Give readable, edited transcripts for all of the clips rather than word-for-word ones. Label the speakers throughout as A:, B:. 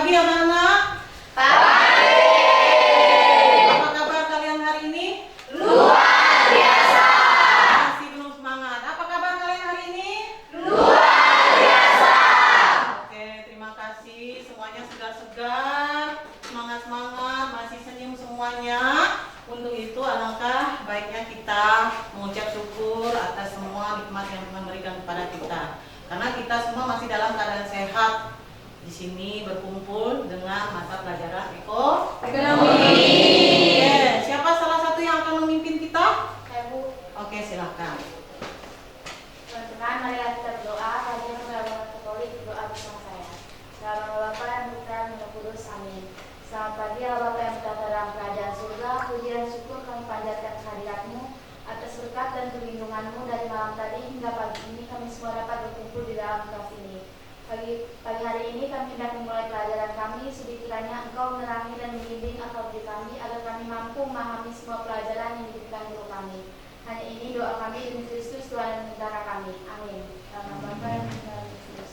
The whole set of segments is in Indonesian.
A: pagi anak-anak.
B: Baik.
A: Apa kabar kalian hari ini?
B: Luar biasa.
A: Masih belum semangat. Apa kabar kalian hari ini?
B: Luar biasa.
A: Oke, terima kasih. Semuanya segar-segar, semangat-semangat, masih senyum semuanya. Untuk itu alangkah baiknya kita mengucap syukur atas semua nikmat yang Tuhan berikan kepada kita. Karena kita semua masih dalam keadaan sehat. Di sini berkumpul dengan mata pelajaran ekonomi. Oke, siapa salah satu yang akan memimpin kita?
C: Saya Bu.
A: Oke, silakan.
C: Teman-teman, marilah kita berdoa. Kajian Agama Katolik, doa bersama saya. Dalam nama Bapa dan Putra dan Roh Kudus, amin. Selamat pagi, Allah Bapa yang bertata dalam kerajaan surga. Puji dan syukur kami panjatkan kehadirat-Mu atas berkat dan perlindungan-Mu dari malam tadi hingga pagi ini. Kami semua dapat berkumpul di dalam kelas ini. Pagi hari ini kami hendak memulai pelajaran kami. Sudi kiranya Engkau menerangi dan membimbing akal budi kami agar kami mampu memahami semua pelajaran yang diberikan guru kami. Hanya ini doa kami demi Kristus Tuhan dan Bendahara kami. Amin. Dalam nama Bapa dan Putra dan Roh Kudus.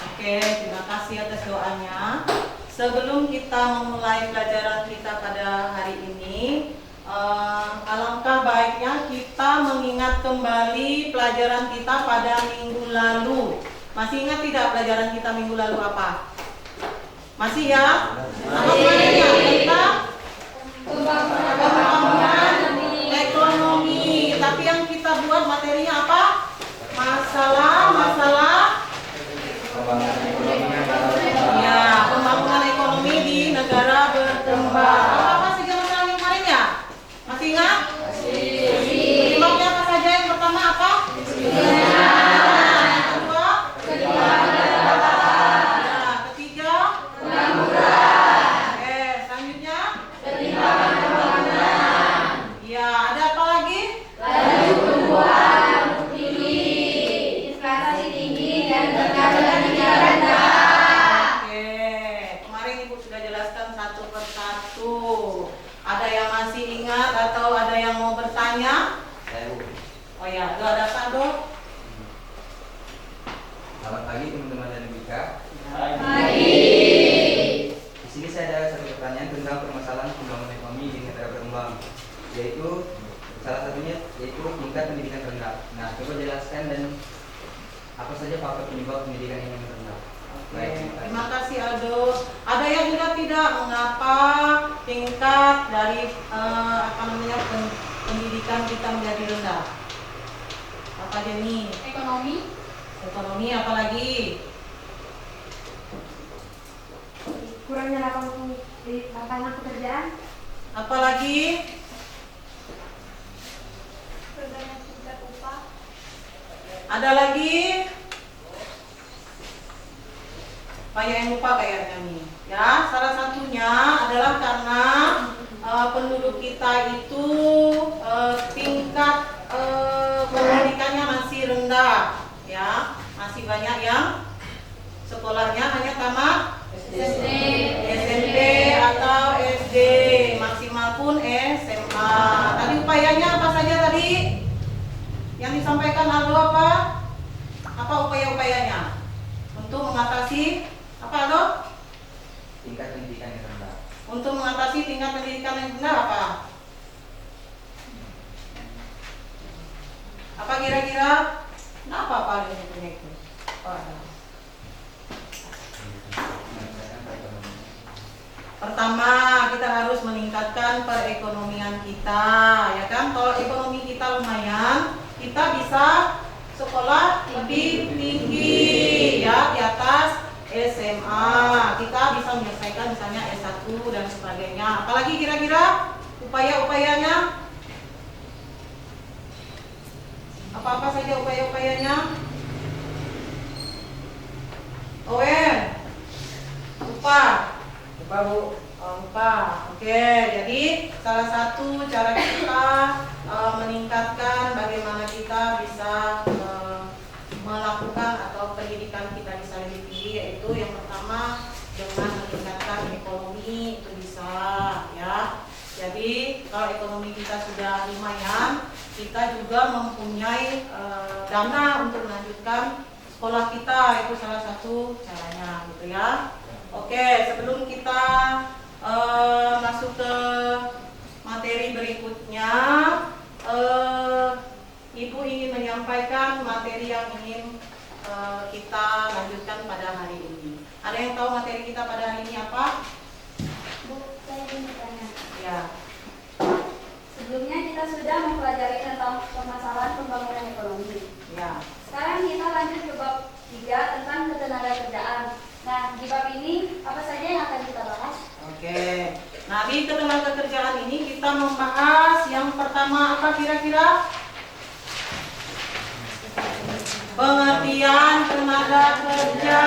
A: Oke, terima kasih atas doanya. Sebelum kita memulai pelajaran kita pada hari ini, alangkah baiknya kita mengingat kembali pelajaran kita pada minggu lalu. Masih ingat tidak pelajaran kita minggu lalu apa? Masih ya? Apa pelajarannya? Tentang pembangunan ekonomi. Tapi yang kita buat materinya apa? Masalah ya, pembangunan ekonomi di negara berkembang. Apa saja masalahnya kemarin ya? Masih ingat? Penyebabnya apa saja? Yang pertama apa? Yang kedua? Ya, ketiga? Selanjutnya? Ya, ada apa lagi?
C: Inflasi tinggi dan kekayaan negara.
A: Oke, kemarin Ibu sudah jelaskan satu persatu. Ada yang masih ingat atau ada yang mau bertanya? Oh ya, lo ada apa dok?
D: Selamat pagi teman-teman dan Bika. Di sini saya ada satu pertanyaan tentang permasalahan pembangunan ekonomi di negara berkembang, yaitu salah satunya yaitu tingkat pendidikan rendah. Nah, coba jelaskan dan apa saja faktor penyebab pendidikan yang rendah. Baik,
A: Terima kasih Aldo. Ada yang juga tidak mengapa tingkat dari pendidikan kita menjadi rendah? Apa aja nih? Ekonomi apalagi?
C: Kurangnya lapangan pekerjaan.
A: Apalagi?
C: Rendahnya tingkat upah.
A: Ada lagi? Banyak yang lupa kayaknya nih. Ya, salah satunya adalah karena penduduk kita itu tingkat pendidikannya masih rendah, ya, masih banyak yang sekolahnya hanya tamat SMP atau SD, maksimal pun SMA. Tadi upayanya apa saja tadi? Yang disampaikan Aldo apa? Apa upaya-upayanya untuk mengatasi apa Aldo?
D: tingkat pendidikan yang rendah.
A: Untuk mengatasi tingkat pendidikan yang rendah apa? Apa kira-kira? Kenapa paling punya itu? Pertama, kita harus meningkatkan perekonomian kita, ya kan? Kalau ekonomi kita lumayan, kita bisa sekolah lebih tinggi, ya, di atas SMA. Kita bisa menyelesaikan misalnya S1 dan sebagainya. Apalagi kira-kira upaya-upayanya? Apa-apa saja upaya-upayanya? Owen, upah. Upah Bu. Upah. Oke, jadi salah satu cara kita meningkatkan bagaimana kita bisa melakukan atau pendidikan kita bisa lebih tinggi, yaitu yang pertama dengan meningkatkan ekonomi itu bisa, ya. Jadi kalau ekonomi kita sudah lumayan, kita juga mempunyai dana untuk melanjutkan sekolah kita, itu salah satu caranya gitu ya. Oke, sebelum kita masuk ke materi berikutnya, Ibu ingin menyampaikan materi yang ingin kita lanjutkan pada hari ini. Ada yang tahu materi kita pada hari ini apa?
C: Bu, saya ingin bertanya.
A: Ya.
C: Sebelumnya kita sudah mempelajari tentang permasalahan pembangunan ekonomi.
A: Ya.
C: Sekarang kita lanjut ke bab 3 tentang ketenagakerjaan. Nah, di bab ini apa saja yang akan kita bahas?
A: Oke. Nah, di ketenagakerjaan ini kita membahas yang pertama apa kira-kira? Pengertian tenaga kerja,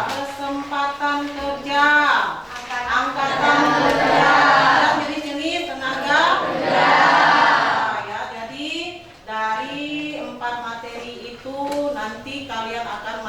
A: kesempatan kerja, angkatan kerja, dan jenis-jenis tenaga kerja. Ya, jadi dari 4 materi itu nanti kalian akan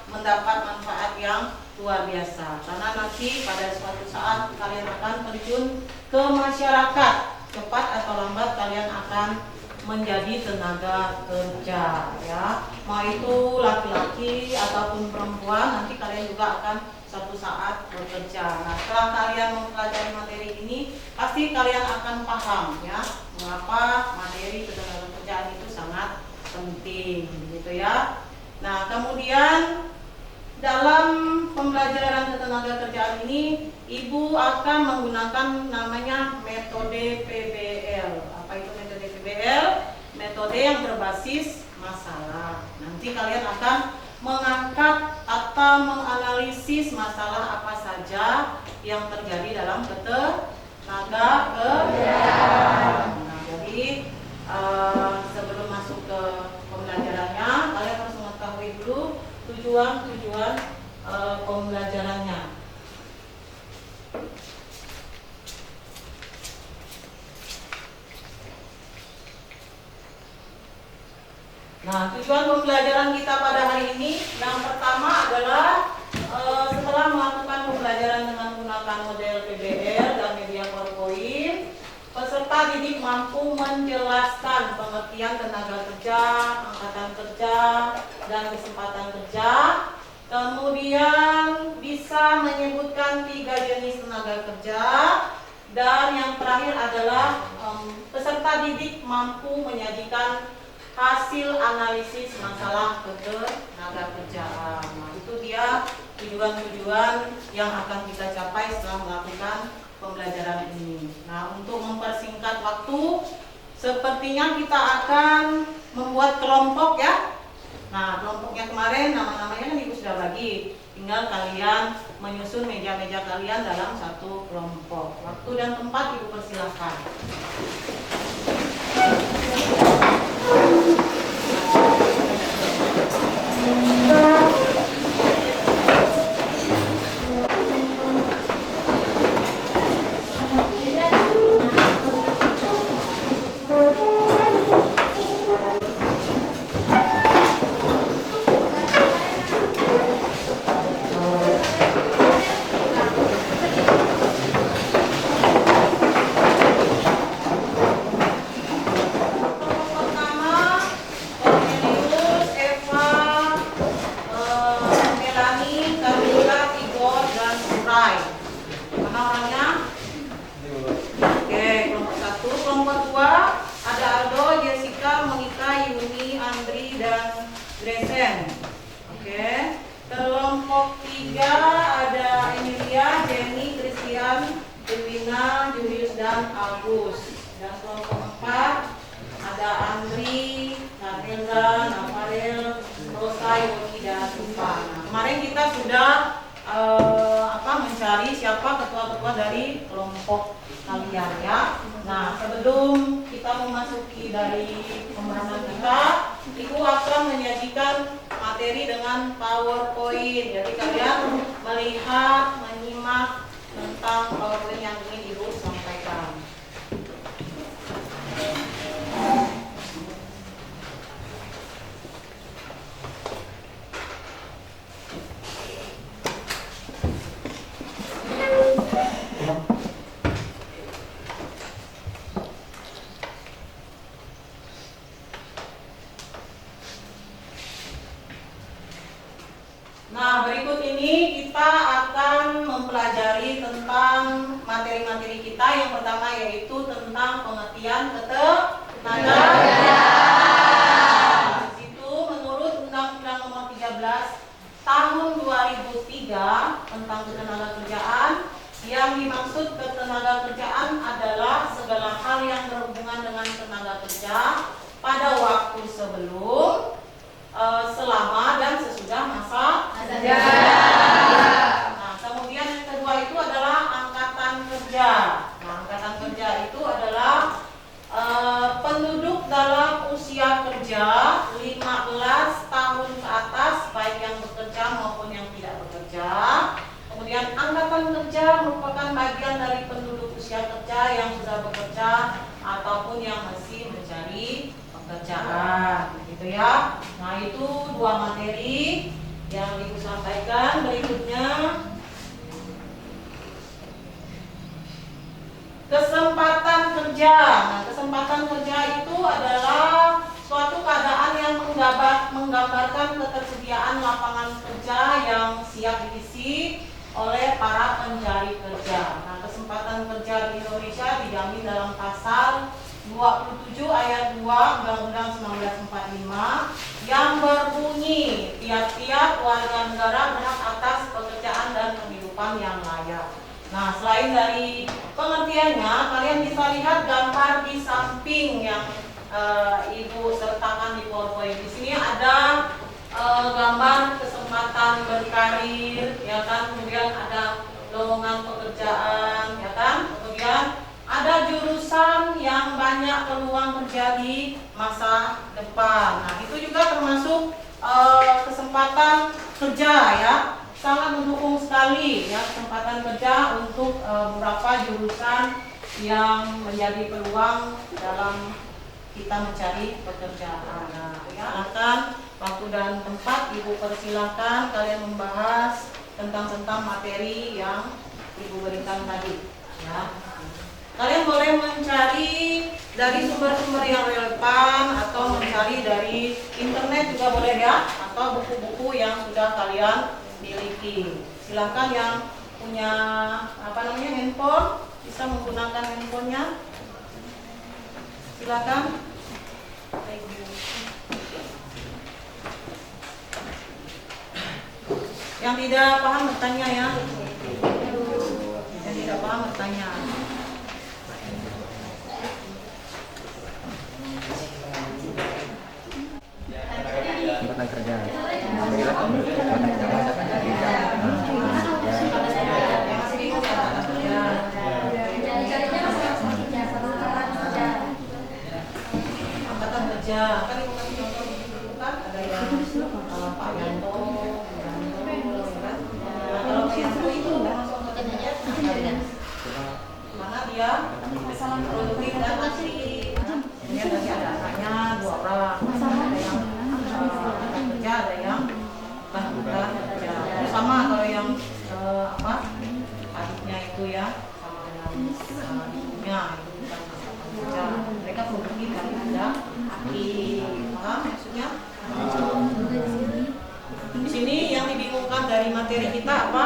A: mendapat manfaat yang luar biasa. Karena nanti pada suatu saat kalian akan terjun ke masyarakat, cepat atau lambat kalian akan menjadi tenaga kerja, ya. Mau itu laki-laki ataupun perempuan, nanti kalian juga akan suatu saat bekerja. Nah, setelah kalian mempelajari materi ini, pasti kalian akan paham, ya, mengapa materi ketenagakerjaan itu sangat penting, gitu ya. Nah, kemudian dalam pembelajaran ketenagakerjaan ini, Ibu akan menggunakan namanya metode PBL. Apa itu metode PBL? Metode yang berbasis masalah. Nanti kalian akan mengangkat atau menganalisis masalah apa saja yang terjadi dalam ketenagakerjaan. Nah, jadi sebelum masuk ke pembelajarannya, kalian harus mengetahui dulu tujuan pembelajarannya. Nah, tujuan pembelajaran kita pada hari ini yang pertama adalah setelah melakukan pembelajaran dengan menggunakan model PBL dan media PowerPoint, peserta didik mampu menjelaskan pengertian tenaga kerja, angkatan kerja, dan kesempatan kerja. Kemudian bisa menyebutkan 3 jenis tenaga kerja. Dan yang terakhir adalah peserta didik mampu menyajikan hasil analisis masalah ketenaga kerjaan. Nah, itu dia tujuan-tujuan yang akan kita capai setelah melakukan pembelajaran ini. Nah, untuk mempersingkat waktu, sepertinya kita akan membuat kelompok, ya. Nah, kelompoknya kemarin nama-namanya kan Ibu sudah bagi. Tinggal kalian menyusun meja-meja kalian dalam satu kelompok. Waktu dan tempat Ibu persilahkan. Kelompok 3 ada Emilia, Jenny, Christian, Irwina, Julius, dan Agus. Dan kelompok 4 ada Andri, Nathela, Nafarel, Rosa, Yoni, dan Supa. Nah, kemarin kita sudah mencari siapa ketua-ketua dari kelompok kalian, ya. Nah, sebelum kita memasuki dari pembahasan kita, Ibu akan menyajikan materi dengan PowerPoint. Jadi kalian melihat, menyimak tentang PowerPoint yang ingin Ibu sampaikan. Nah, berikut ini kita akan pengertian ketenagakerjaan. Di situ menurut Undang-Undang Nomor 13 Tahun 2003 tentang ketenagakerjaan, yang dimaksud ketenagakerjaan adalah segala hal yang berhubungan dengan tenaga kerja pada waktu sebelum, selama dan sesudah masa kerja. Nah, kemudian yang kedua itu adalah angkatan kerja. Nah, angkatan kerja itu adalah penduduk dalam usia kerja 15 tahun ke atas, baik yang bekerja maupun yang tidak bekerja. Kemudian angkatan kerja merupakan bagian dari penduduk usia kerja yang sudah bekerja ataupun yang masih mencari pekerjaan, gitu ya. Nah, itu dua materi yang Ibu sampaikan. Berikutnya, kesempatan kerja. Nah, kesempatan kerja itu adalah suatu keadaan yang menggambarkan ketersediaan lapangan kerja yang siap diisi oleh para pencari kerja. Nah, kesempatan kerja di Indonesia dijamin dalam pasal 27 ayat 2 Undang-Undang 1945 yang berbunyi tiap-tiap warga negara berhak atas pekerjaan dan penghidupan yang layak. Nah, selain dari pengertiannya, kalian bisa lihat gambar di samping yang Ibu sertakan di PowerPoint. Di sini ada gambar kesempatan berkarir, ya kan? Kemudian ada lowongan pekerjaan, ya kan? Kemudian ada jurusan yang banyak peluang kerja di masa depan. Nah, itu juga termasuk kesempatan kerja, ya. Sangat mendukung sekali ya kesempatan kerja untuk beberapa jurusan yang menjadi peluang dalam kita mencari pekerjaan. Nah, ya, silakan waktu dan tempat Ibu persilahkan kalian membahas tentang materi yang Ibu berikan tadi. Ya. Kalian boleh mencari dari sumber-sumber yang relevan atau mencari dari internet juga boleh ya, atau buku-buku yang sudah kalian miliki. Silakan yang punya handphone bisa menggunakan handphonenya. Silakan. Yang tidak paham bertanya ya. Yang tidak paham bertanya.
D: Angkatan kerja.
A: Angkatan kerja kan Ibu kasih contoh di situ kan ada yang Pak Yanto, kan? Nah, kalau Pak Yanto itu masuk angkatan kerja karena dia produktif dan asli. Kemudian tadi ada anaknya 2 orang, ada yang angkatan kerja, ada yang bukan kerja. Itu sama kalau yang adiknya itu ya, sama dengan ibunya itu bukan angkatan kerja. Mereka produktif dan ada maksudnya di sini yang dibingungkan dari materi kita apa?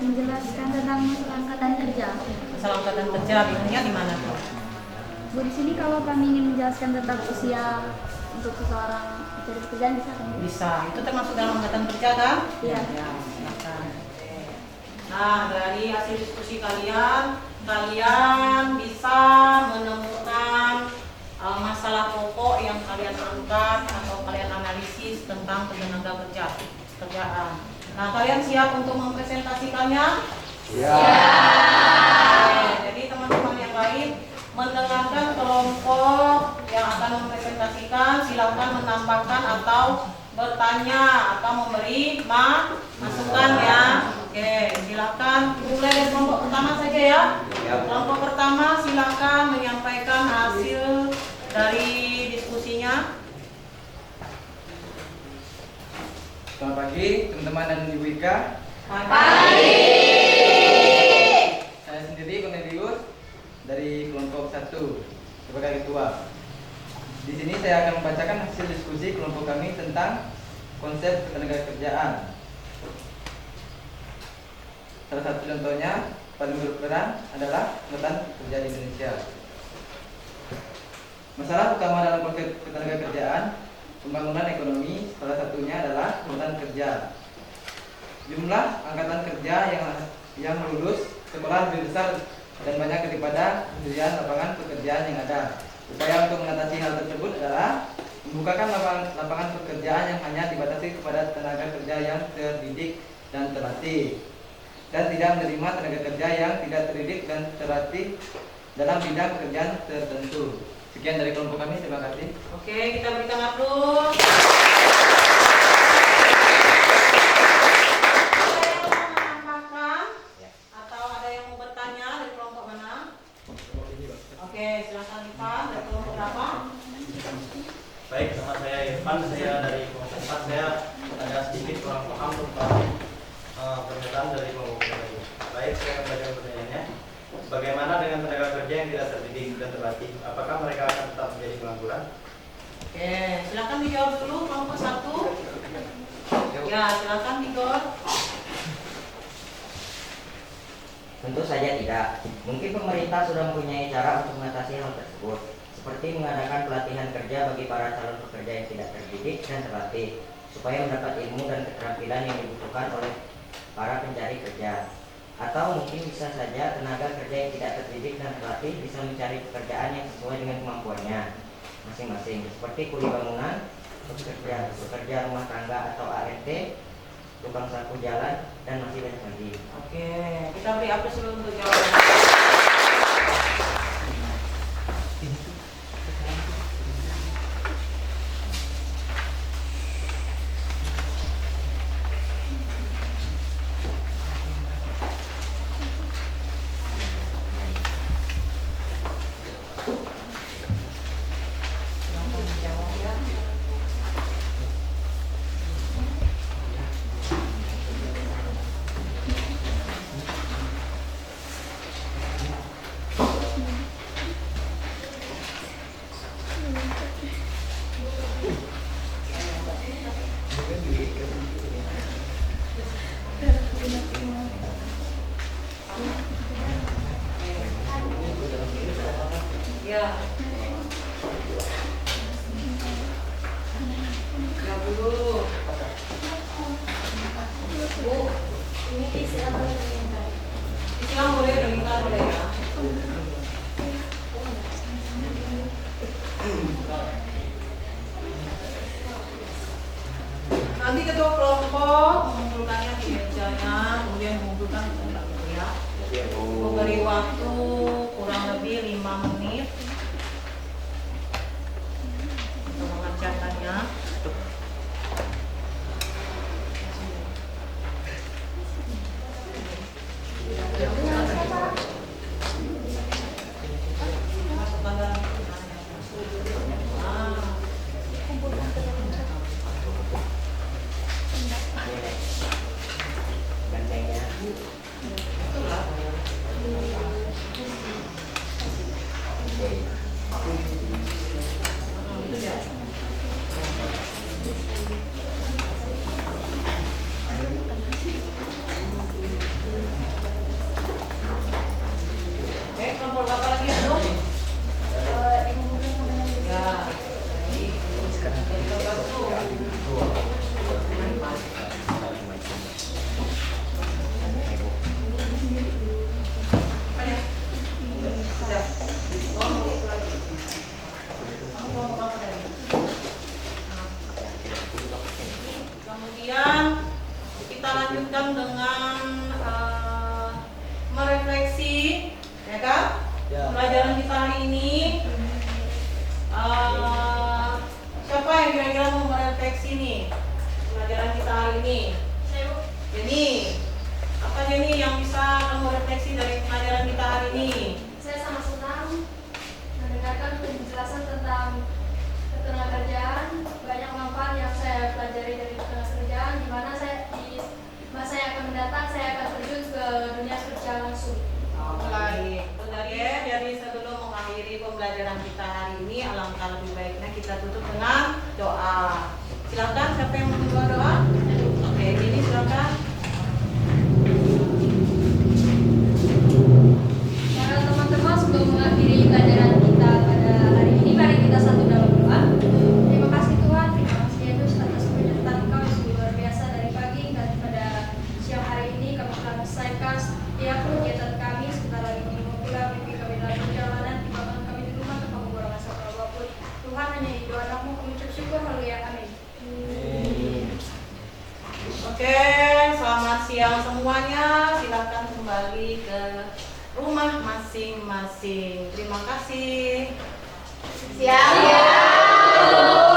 C: Menjelaskan tentang angkatan kerja.
A: Masalah angkatan kerja bingungnya di mana tuh?
C: Bu, di sini kalau kami ingin menjelaskan tentang usia untuk seseorang mencari pekerjaan bisa kan?
A: Bisa, itu termasuk dalam angkatan kerja kan?
C: Iya.
A: Ya, silakan. Nah, dari hasil diskusi kalian bisa menemukan masalah pokok yang kalian angkat atau kalian analisis tentang tenaga kerjaan. Nah, kalian siap untuk mempresentasikannya? Siap. Jadi teman-teman yang lain mendengarkan kelompok yang akan mempresentasikan, silakan menambahkan atau bertanya atau memberi masukan ya. Oke, silakan mulai dari kelompok pertama saja ya. Kelompok pertama silakan menyampaikan hasil dari diskusinya.
D: Selamat pagi teman-teman dan Ibu Ika.
A: Pagi.
D: Saya sendiri Cornelius dari kelompok 1 sebagai ketua. Di sini saya akan membacakan hasil diskusi kelompok kami tentang konsep ketenagakerjaan. Salah satu contohnya paling berperan adalah angkatan kerja di Indonesia. Masalah utama dalam konteks ketenagakerjaan, pembangunan ekonomi, salah satunya adalah angkatan kerja. Jumlah angkatan kerja yang lulus sekolah lebih besar dan banyak daripada ketersediaan lapangan pekerjaan yang ada. Upaya untuk mengatasi hal tersebut adalah membukakan lapangan pekerjaan yang hanya dibatasi kepada tenaga kerja yang terdidik dan terlatih, dan tidak menerima tenaga kerja yang tidak terdidik dan terlatih dalam bidang pekerjaan tertentu. Sekian dari kelompok kami, terima kasih.
A: Oke, kita berikan aplaus. Ada yang mau menambahkan atau ada yang mau bertanya dari kelompok mana? Oke, silakan Ivan dari kelompok berapa?
E: Baik, sama saya Irfan, saya dari kelompok 4. Saya ada sedikit kurang paham tentang pernyataan dari kelompok tadi. Baik, saya akan baca pertanyaannya. Bagaimana dengan tenaga kerja yang tidak terdidik dan terlatih? Apakah mereka akan tetap menjadi pengangguran?
A: Oke, silakan dijawab dulu kelompok 1. Ya, silakan dijawab.
F: Tentu saja tidak. Mungkin pemerintah sudah mempunyai cara untuk mengatasi hal tersebut, seperti mengadakan pelatihan kerja bagi para calon pekerja yang tidak terdidik dan terlatih, supaya mendapat ilmu dan keterampilan yang dibutuhkan oleh para pencari kerja. Atau mungkin bisa saja tenaga kerja yang tidak terdidik dan terlatih bisa mencari pekerjaan yang sesuai dengan kemampuannya masing-masing, seperti kuli bangunan, pekerja rumah tangga atau ART, tukang sapu jalan, dan masih banyak lagi.
A: Oke, kita beri aplaus dulu untuk jawaban. Ya. Ya dulu. Bu,
C: Ini istilah boleh
A: istilah boleh dengar boleh ya. Nanti ketua kelompok mengumpulkannya di mejanya, kemudian mengumpulkan ya. Memberi waktu kurang lebih 5 menit untuk mengerjakannya. Masukkan dalam
F: Gantengnya.
A: itulah. Itu ya. Kelompok apa lagi itu? Ya. Kemudian kita lanjutkan dengan merefleksi, ya kan? Pelajaran kita hari ini. Siapa yang kira-kira mau merefleksi nih pelajaran kita hari ini? Jenny, apa Jenny yang bisa kamu refleksi dari pelajaran kita hari ini?
C: Saya sangat senang mendengarkan penjelasan tentang ketenagakerjaan. Banyak manfaat yang saya pelajari dari ketenagakerjaan, di mana saya di masa yang akan mendatang saya akan terjun ke dunia kerja langsung.
A: Baik, jadi sebelum mengakhiri pembelajaran kita hari ini, alangkah lebih baiknya kita tutup dengan doa. Silakan, siapa yang mau doa? Oke, ini silakan. semuanya silakan kembali ke rumah masing-masing. Terima kasih.
C: Siap.